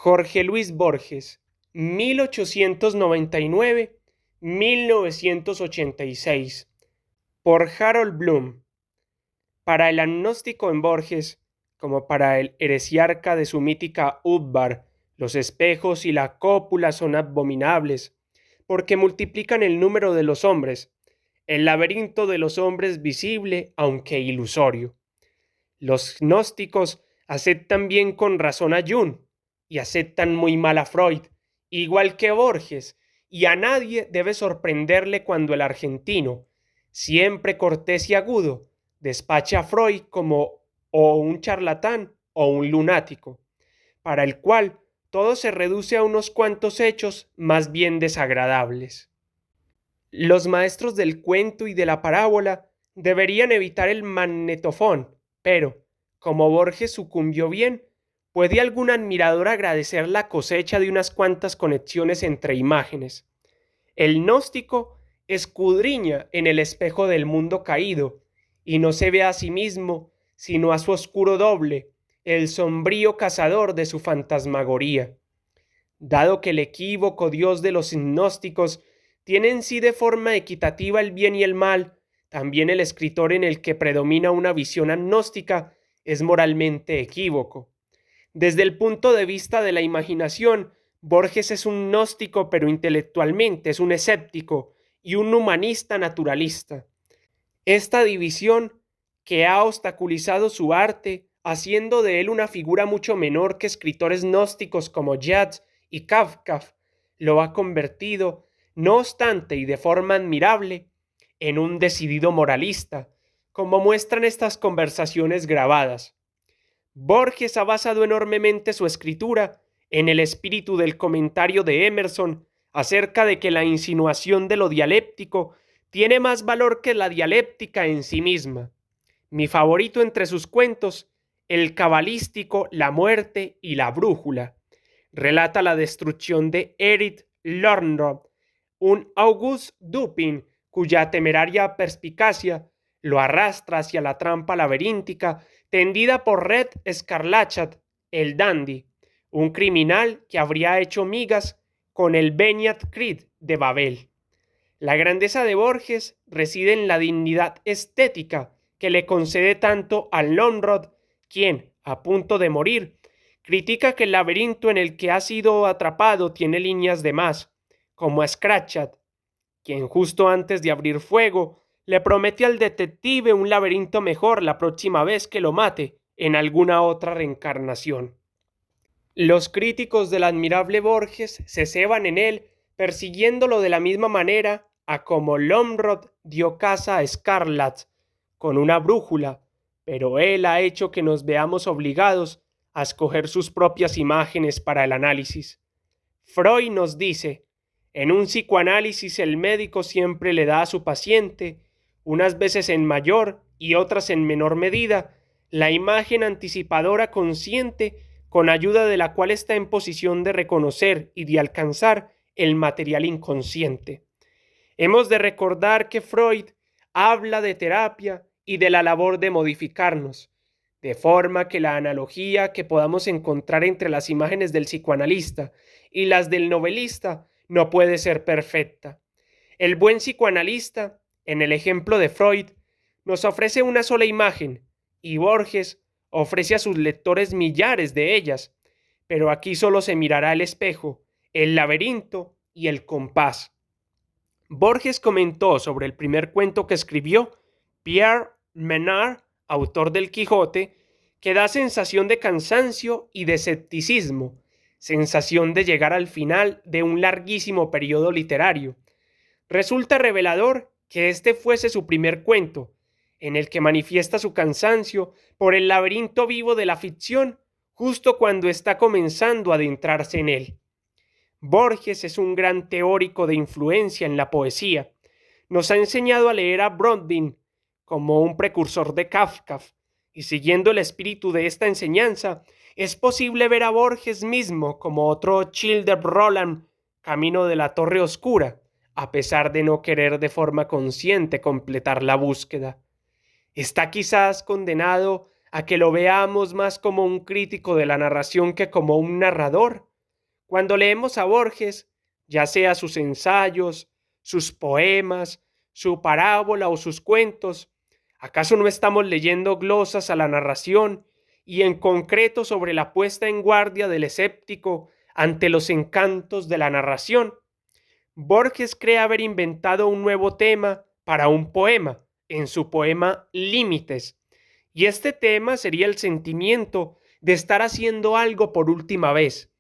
Jorge Luis Borges, 1899-1986, por Harold Bloom. Para el agnóstico en Borges, como para el heresiarca de su mítica Udvar, los espejos y la cópula son abominables, porque multiplican el número de los hombres, el laberinto de los hombres visible, aunque ilusorio. Los gnósticos aceptan bien con razón a Jung y aceptan muy mal a Freud, igual que Borges, y a nadie debe sorprenderle cuando el argentino, siempre cortés y agudo, despacha a Freud como o un charlatán o un lunático, para el cual todo se reduce a unos cuantos hechos más bien desagradables. Los maestros del cuento y de la parábola deberían evitar el magnetofón, pero, como Borges sucumbió bien, ¿puede algún admirador agradecer la cosecha de unas cuantas conexiones entre imágenes? El gnóstico escudriña en el espejo del mundo caído y no se ve a sí mismo, sino a su oscuro doble, el sombrío cazador de su fantasmagoría. Dado que el equívoco Dios de los gnósticos tiene en sí de forma equitativa el bien y el mal, también el escritor en el que predomina una visión agnóstica es moralmente equívoco. Desde el punto de vista de la imaginación, Borges es un gnóstico, pero intelectualmente es un escéptico y un humanista naturalista. Esta división, que ha obstaculizado su arte, haciendo de él una figura mucho menor que escritores gnósticos como Yeats y Kafka, lo ha convertido, no obstante y de forma admirable, en un decidido moralista, como muestran estas conversaciones grabadas. Borges ha basado enormemente su escritura en el espíritu del comentario de Emerson acerca de que la insinuación de lo dialéctico tiene más valor que la dialéctica en sí misma. Mi favorito entre sus cuentos, el cabalístico La muerte y la brújula, relata la destrucción de Erich Lornrod, un Auguste Dupin cuya temeraria perspicacia lo arrastra hacia la trampa laberíntica tendida por Red Scarlachat, el dandy, un criminal que habría hecho migas con el Beñat Creed de Babel. La grandeza de Borges reside en la dignidad estética que le concede tanto a Lornrod, quien, a punto de morir, critica que el laberinto en el que ha sido atrapado tiene líneas de más, como a Scratchat, quien justo antes de abrir fuego le promete al detective un laberinto mejor la próxima vez que lo mate en alguna otra reencarnación. Los críticos del admirable Borges se ceban en él, persiguiéndolo de la misma manera a como Lornrod dio caza a Scarlat con una brújula, pero él ha hecho que nos veamos obligados a escoger sus propias imágenes para el análisis. Freud nos dice: en un psicoanálisis el médico siempre le da a su paciente, unas veces en mayor y otras en menor medida, la imagen anticipadora consciente con ayuda de la cual está en posición de reconocer y de alcanzar el material inconsciente. Hemos de recordar que Freud habla de terapia y de la labor de modificarnos, de forma que la analogía que podamos encontrar entre las imágenes del psicoanalista y las del novelista no puede ser perfecta. El buen psicoanalista, en el ejemplo de Freud, nos ofrece una sola imagen, y Borges ofrece a sus lectores millares de ellas, pero aquí solo se mirará el espejo, el laberinto y el compás. Borges comentó sobre el primer cuento que escribió, Pierre Menard, autor del Quijote, que da sensación de cansancio y de escepticismo, sensación de llegar al final de un larguísimo periodo literario. Resulta revelador que este fuese su primer cuento, en el que manifiesta su cansancio por el laberinto vivo de la ficción justo cuando está comenzando a adentrarse en él. Borges es un gran teórico de influencia en la poesía. Nos ha enseñado a leer a Brontë como un precursor de Kafka, y siguiendo el espíritu de esta enseñanza, es posible ver a Borges mismo como otro Childe Roland, camino de la Torre Oscura, a pesar de no querer de forma consciente completar la búsqueda. Está quizás condenado a que lo veamos más como un crítico de la narración que como un narrador, Cuando leemos a Borges, ya sea sus ensayos, sus poemas, su parábola o sus cuentos, ¿acaso no estamos leyendo glosas a la narración y en concreto sobre la puesta en guardia del escéptico ante los encantos de la narración? Borges cree haber inventado un nuevo tema para un poema, en su poema Límites, y este tema sería el sentimiento de estar haciendo algo por última vez.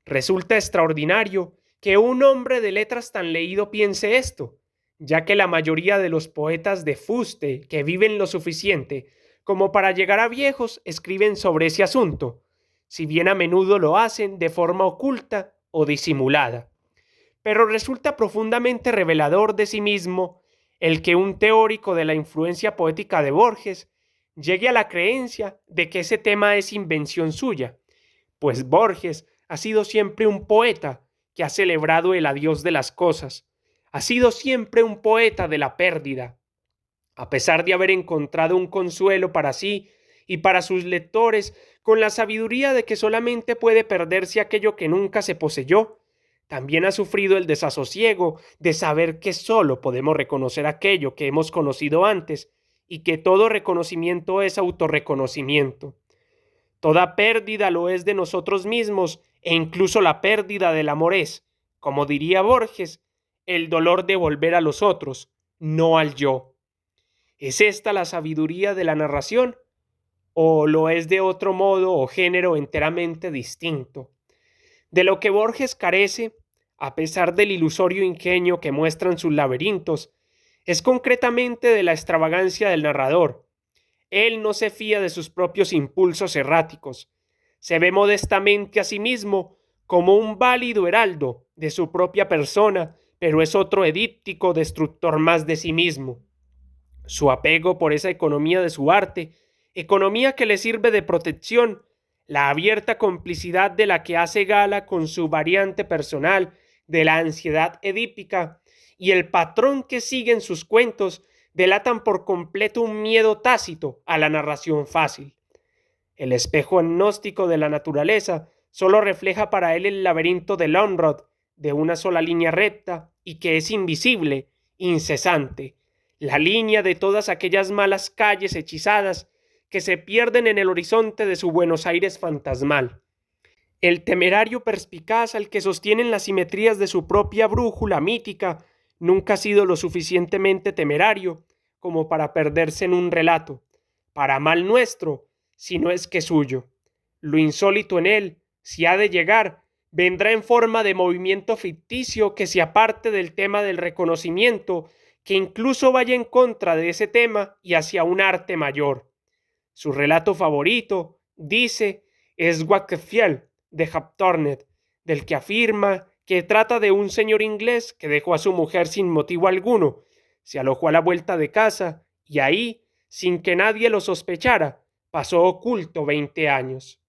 Resulta extraordinario que un hombre de letras tan leído piense esto, ya que la mayoría de los poetas de fuste que viven lo suficiente como para llegar a viejos escriben sobre ese asunto, si bien a menudo lo hacen de forma oculta o disimulada. Pero resulta profundamente revelador de sí mismo el que un teórico de la influencia poética de Borges llegue a la creencia de que ese tema es invención suya, pues Borges ha sido siempre un poeta que ha celebrado el adiós de las cosas, ha sido siempre un poeta de la pérdida. A pesar de haber encontrado un consuelo para sí y para sus lectores con la sabiduría de que solamente puede perderse aquello que nunca se poseyó, también ha sufrido el desasosiego de saber que solo podemos reconocer aquello que hemos conocido antes y que todo reconocimiento es autorreconocimiento. Toda pérdida lo es de nosotros mismos e incluso la pérdida del amor es, como diría Borges, el dolor de volver a los otros, no al yo. ¿Es esta la sabiduría de la narración? ¿O lo es de otro modo o género enteramente distinto? De lo que Borges carece, a pesar del ilusorio ingenio que muestran sus laberintos, es concretamente de la extravagancia del narrador. Él no se fía de sus propios impulsos erráticos. Se ve modestamente a sí mismo como un válido heraldo de su propia persona, pero es otro edíptico destructor más de sí mismo. Su apego por esa economía de su arte, economía que le sirve de protección, la abierta complicidad de la que hace gala con su variante personal de la ansiedad edípica y el patrón que sigue en sus cuentos delatan por completo un miedo tácito a la narración fácil. El espejo agnóstico de la naturaleza solo refleja para él el laberinto de Lonrod, de una sola línea recta y que es invisible, incesante, la línea de todas aquellas malas calles hechizadas que se pierden en el horizonte de su Buenos Aires fantasmal. El temerario perspicaz al que sostienen las simetrías de su propia brújula mítica nunca ha sido lo suficientemente temerario como para perderse en un relato, para mal nuestro, si no es que suyo. Lo insólito en él, si ha de llegar, vendrá en forma de movimiento ficticio que se aparte del tema del reconocimiento, que incluso vaya en contra de ese tema y hacia un arte mayor. Su relato favorito, dice, es Wakefield de Hawthorne, del que afirma que trata de un señor inglés que dejó a su mujer sin motivo alguno, se alojó a la vuelta de casa y ahí, sin que nadie lo sospechara, pasó oculto 20 años.